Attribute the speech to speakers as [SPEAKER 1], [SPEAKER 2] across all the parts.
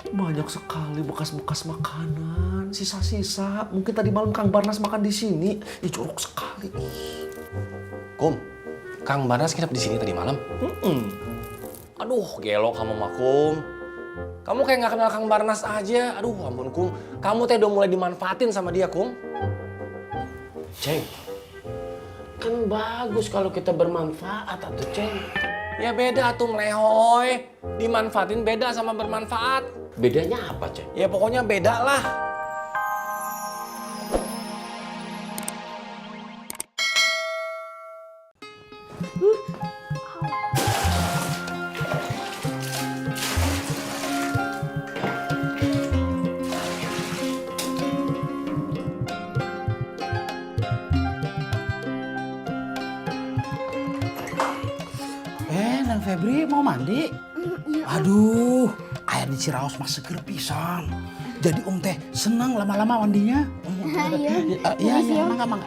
[SPEAKER 1] Banyak sekali bekas-bekas makanan, sisa-sisa. Mungkin tadi malam Kang Barnas makan di sini. Ih, jorok sekali.
[SPEAKER 2] Kum, Kang Barnas nginep di sini tadi malam? Aduh, gelo kamu mah, Kum. Kamu kayak nggak kenal Kang Barnas aja. Aduh, ampun, Kum. Kamu teh udah mulai dimanfaatin sama dia, Kum.
[SPEAKER 3] Ceng, kan bagus kalau kita bermanfaat atuh Ceng.
[SPEAKER 2] Ya beda tuh melehoy. Dimanfaatin beda sama bermanfaat.
[SPEAKER 3] Bedanya apa Ceng?
[SPEAKER 2] Ya pokoknya beda lah.
[SPEAKER 4] Nang Febri mau mandi? Aduh, air di Ciraos mah seger pisan. Jadi teh senang lama-lama mandinya. Iya, mangga.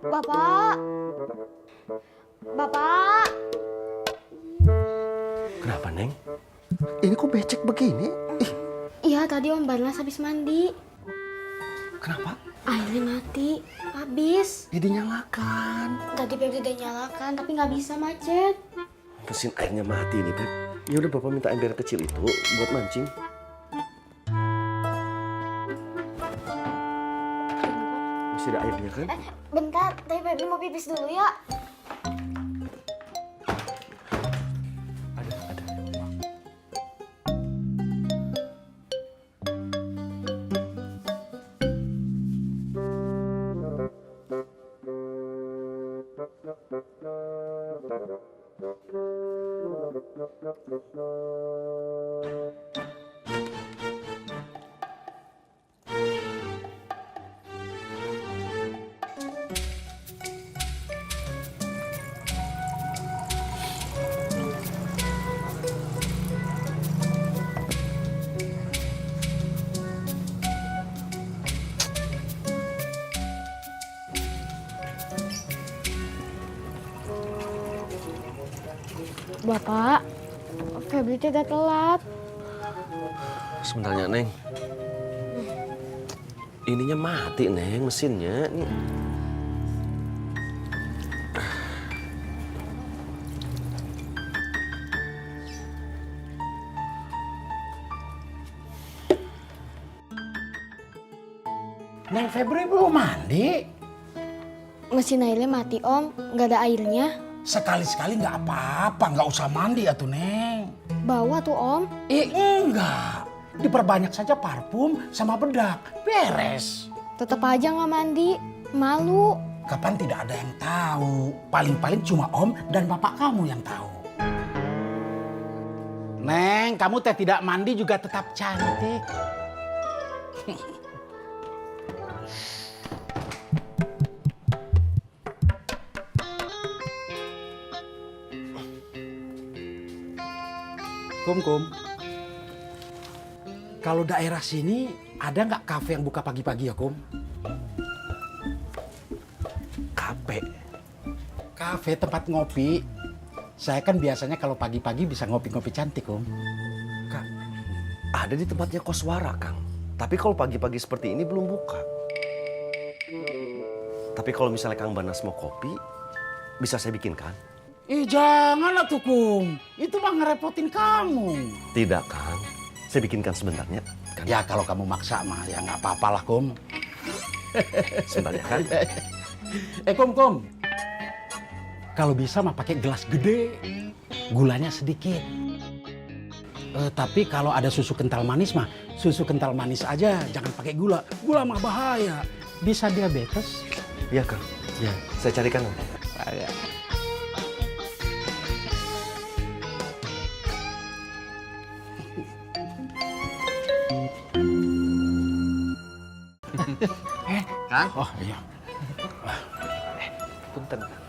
[SPEAKER 5] Bapak. Bapak.
[SPEAKER 1] Kenapa, Neng? Ini kok becek begini? Ih,
[SPEAKER 5] Iya, tadi Om Barnas habis mandi.
[SPEAKER 1] kenapa?
[SPEAKER 5] Airnya mati. Habis.
[SPEAKER 1] Ya dinyalakan.
[SPEAKER 5] Tadi Febri udah nyalakan, tapi nggak bisa macet.
[SPEAKER 1] Mesin airnya mati nih, Beb. Ya udah Bapak minta ember kecil itu buat mancing. Masih ada airnya kan?
[SPEAKER 5] Bentar, tadi Febri mau pipis dulu ya.
[SPEAKER 1] Ada.
[SPEAKER 5] Bapak, Febri tidak telat.
[SPEAKER 1] Sebentarnya, Neng. Ininya mati, Neng, mesinnya. Nih.
[SPEAKER 4] Neng Febri belum mandi?
[SPEAKER 5] Mesin airnya mati, Om. Nggak ada airnya.
[SPEAKER 4] Sekali-sekali nggak apa-apa, nggak usah mandi atuh Neng.
[SPEAKER 5] Bawa tuh, Om.
[SPEAKER 4] Enggak. Diperbanyak saja parfum sama bedak. Beres.
[SPEAKER 5] Tetap aja nggak mandi. Malu.
[SPEAKER 4] Kapan tidak ada yang tahu. Paling-paling cuma Om dan Bapak kamu yang tahu. Neng, kamu teh tidak mandi juga tetap cantik. Kum. Kalau daerah sini ada nggak kafe yang buka pagi-pagi ya, Kum? Kafe tempat ngopi. Saya kan biasanya kalau pagi-pagi bisa ngopi-ngopi cantik, Kum.
[SPEAKER 1] Kak, ada di tempatnya Koswara, Kang. Tapi kalau pagi-pagi seperti ini belum buka. Tapi kalau misalnya Kang Barnas mau kopi, bisa saya bikinkan.
[SPEAKER 4] Jangan atuh, Kum. Itu mah ngerepotin kamu.
[SPEAKER 1] Tidak, Kang. Saya bikinkan sebentarnya. Kan?
[SPEAKER 4] Ya kalau kamu maksa mah ya nggak apa-apa lah, Kum.
[SPEAKER 1] Sebentar ya, Kang.
[SPEAKER 4] Kum. Kalau bisa mah pakai gelas gede. Gulanya sedikit. Tapi kalau ada susu kental manis mah, susu kental manis aja. Jangan pakai gula. Gula mah bahaya. Bisa diabetes.
[SPEAKER 1] Iya, Kang. Ya, saya carikan nanti.
[SPEAKER 2] Kang?
[SPEAKER 4] Oh iya.
[SPEAKER 1] Punten, Kang.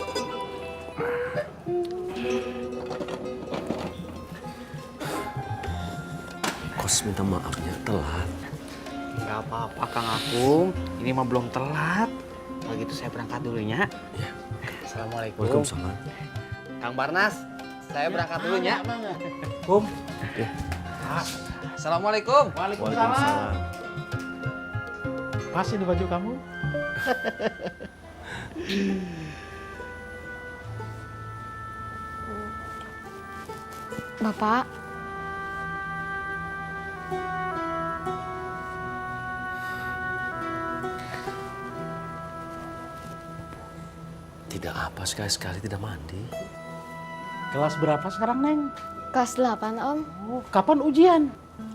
[SPEAKER 1] Kos minta maafnya telat.
[SPEAKER 2] Nggak apa-apa Kang Akum. Ini mah belum telat.
[SPEAKER 4] Kalau gitu saya berangkat dulu ya.
[SPEAKER 2] Assalamualaikum.
[SPEAKER 1] Waalaikumsalam.
[SPEAKER 2] Kang Barnas, saya berangkat dulu ya.
[SPEAKER 4] Kum.
[SPEAKER 2] Assalamualaikum.
[SPEAKER 1] Waalaikumsalam.
[SPEAKER 4] Pas ini baju kamu.
[SPEAKER 5] Bapak,
[SPEAKER 1] Tidak apa, sekali-sekali tidak mandi.
[SPEAKER 4] Kelas berapa sekarang, Neng?
[SPEAKER 5] kelas 8 Om.
[SPEAKER 4] Oh, kapan ujian?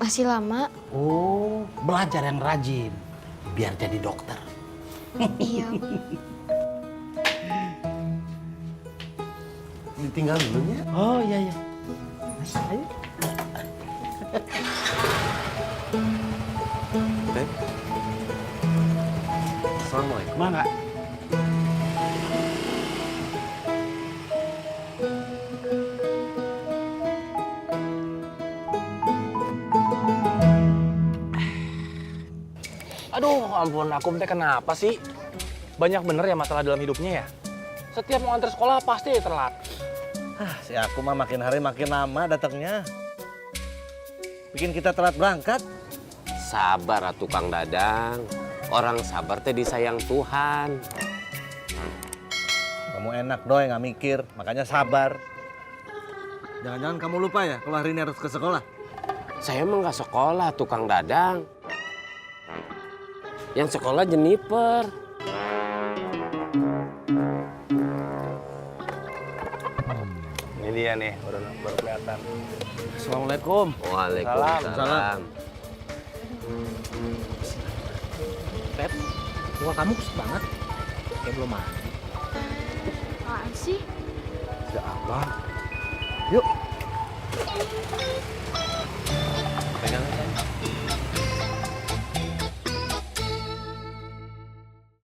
[SPEAKER 5] Masih lama?
[SPEAKER 4] Oh, belajar yang rajin. Biar jadi dokter.
[SPEAKER 5] Iya.
[SPEAKER 1] Ditinggal dulu ya.
[SPEAKER 4] Oh, iya, iya. Ayo.
[SPEAKER 1] Teh. Assalamualaikum.
[SPEAKER 4] Mangga.
[SPEAKER 2] Aduh, ampun, Akum teh kenapa sih? Banyak bener ya masalah dalam hidupnya ya? Setiap mau antar sekolah pasti telat.
[SPEAKER 6] Si aku mah makin hari makin lama datangnya. Bikin kita telat berangkat.
[SPEAKER 3] Sabar atuh Kang Dadang. Orang sabar teh disayang Tuhan.
[SPEAKER 6] Kamu enak doi nggak mikir, makanya sabar. Jangan-jangan kamu lupa ya kalau hari ini harus ke sekolah.
[SPEAKER 3] Saya emang nggak sekolah tuh Kang Dadang. Yang sekolah Jennifer.
[SPEAKER 2] Ini dia nih, baru kelihatan.
[SPEAKER 6] Assalamualaikum.
[SPEAKER 3] Waalaikumsalam.
[SPEAKER 4] Pep, muka kamu kusut banget. Kayak belum mandi.
[SPEAKER 5] Apaan sih?
[SPEAKER 1] Tidak apa. Yuk.
[SPEAKER 2] Pegang aja.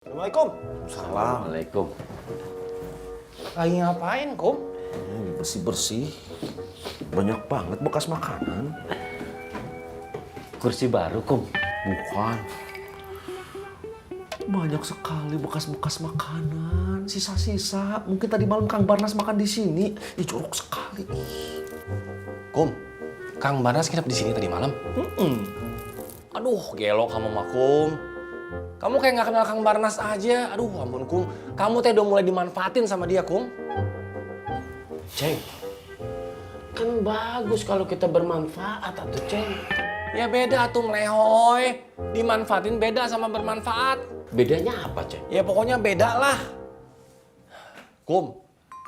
[SPEAKER 1] Assalamualaikum.
[SPEAKER 3] Assalamualaikum.
[SPEAKER 2] Lagi ngapain, Kum?
[SPEAKER 1] Bersih-bersih. Banyak banget bekas makanan.
[SPEAKER 3] Kursi baru, Kum.
[SPEAKER 1] Bukan. Banyak sekali bekas-bekas makanan, sisa-sisa. Mungkin tadi malam Kang Barnas makan di sini. Ih, jorok sekali.
[SPEAKER 2] Kum, Kang Barnas nginep di sini tadi malam? Aduh, gelo kamu mah, Kum. Kamu kayak nggak kenal Kang Barnas aja. Aduh, ampun, Kum. Kamu teh udah mulai dimanfaatin sama dia, Kum.
[SPEAKER 3] Ceng, kan bagus kalau kita bermanfaat atuh Ceng.
[SPEAKER 2] Ya beda tuh melehoy. Dimanfaatin beda sama bermanfaat.
[SPEAKER 3] Bedanya apa Ceng?
[SPEAKER 2] Ya pokoknya beda lah. Kum,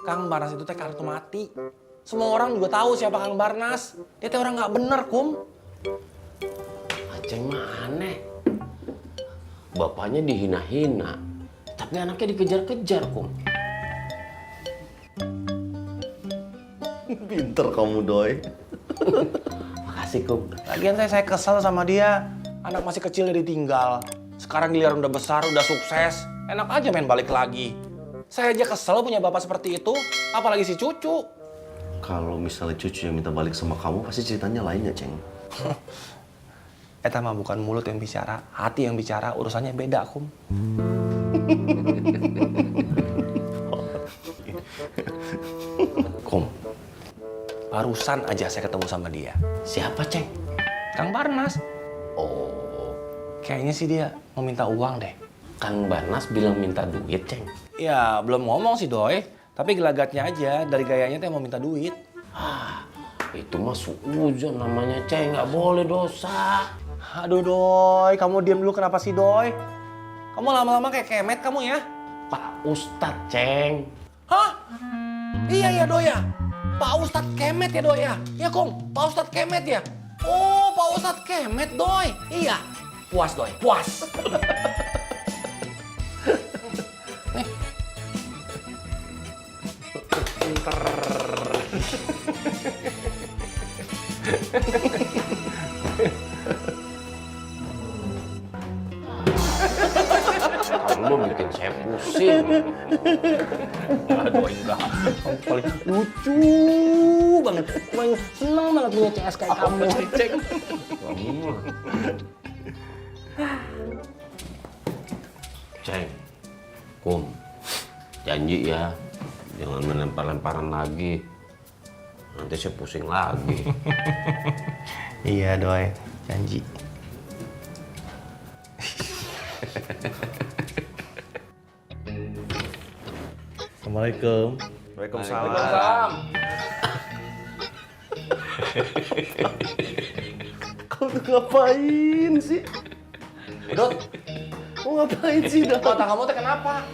[SPEAKER 2] Kang Barnas itu teh kartu mati. Semua orang juga tahu siapa Kang Barnas. Dia teh orang nggak bener, Kum.
[SPEAKER 3] Aceng mah aneh. Bapaknya dihina-hina, tapi anaknya dikejar-kejar, Kum.
[SPEAKER 1] Pinter kamu, Doi.
[SPEAKER 3] Makasih, Kum.
[SPEAKER 2] Lagian saya kesel sama dia. Anak masih kecil dia ditinggal. Sekarang giliran udah besar, udah sukses. Enak aja main balik lagi. Saya aja kesel punya bapak seperti itu. Apalagi si cucu.
[SPEAKER 1] Kalau misalnya cucu yang minta balik sama kamu, pasti ceritanya lain ya, Ceng?
[SPEAKER 2] Eta mah bukan mulut yang bicara, hati yang bicara. Urusannya beda, Kum. Kum, barusan aja saya ketemu sama dia.
[SPEAKER 3] Siapa, Ceng?
[SPEAKER 2] Kang Barnas.
[SPEAKER 3] Oh,
[SPEAKER 2] Kayaknya sih dia mau minta uang deh.
[SPEAKER 3] Kang Barnas bilang minta duit, Ceng.
[SPEAKER 2] Ya, belum ngomong sih, Doi. Tapi gelagatnya aja, dari gayanya teh mau minta duit.
[SPEAKER 3] Ah, itu mah suudzon namanya, Ceng. Nggak boleh dosa.
[SPEAKER 2] Aduh, Doi. Kamu diam dulu kenapa sih, Doi? Kamu lama-lama kayak kemet kamu ya?
[SPEAKER 3] Pak Ustadz, Ceng.
[SPEAKER 2] Hah? Iya, ya, Doi ya? Pak Ustadz kemet ya, Doi ya? Ya, Kong. Pak Ustadz kemet ya? Oh, Pak Ustadz kemet, Doi. Iya. Puas, Doi. Puas. Nih. Pinter.
[SPEAKER 3] Kamu mau bikin saya pusing.
[SPEAKER 2] Aduh, enggak. Kamu paling lucu banget. Paling seneng banget punya CS kayak kamu. Cek.
[SPEAKER 3] Ceng, janji ya, jangan melempar-lemparan lagi. Nanti saya pusing lagi.
[SPEAKER 7] Iya doi, janji.
[SPEAKER 6] Assalamualaikum.
[SPEAKER 2] Waalaikumsalam.
[SPEAKER 1] Kau tuh ngapain sih?
[SPEAKER 2] Dot,
[SPEAKER 1] Mau ngapain sih, Dot?
[SPEAKER 2] mata kamu teh kenapa?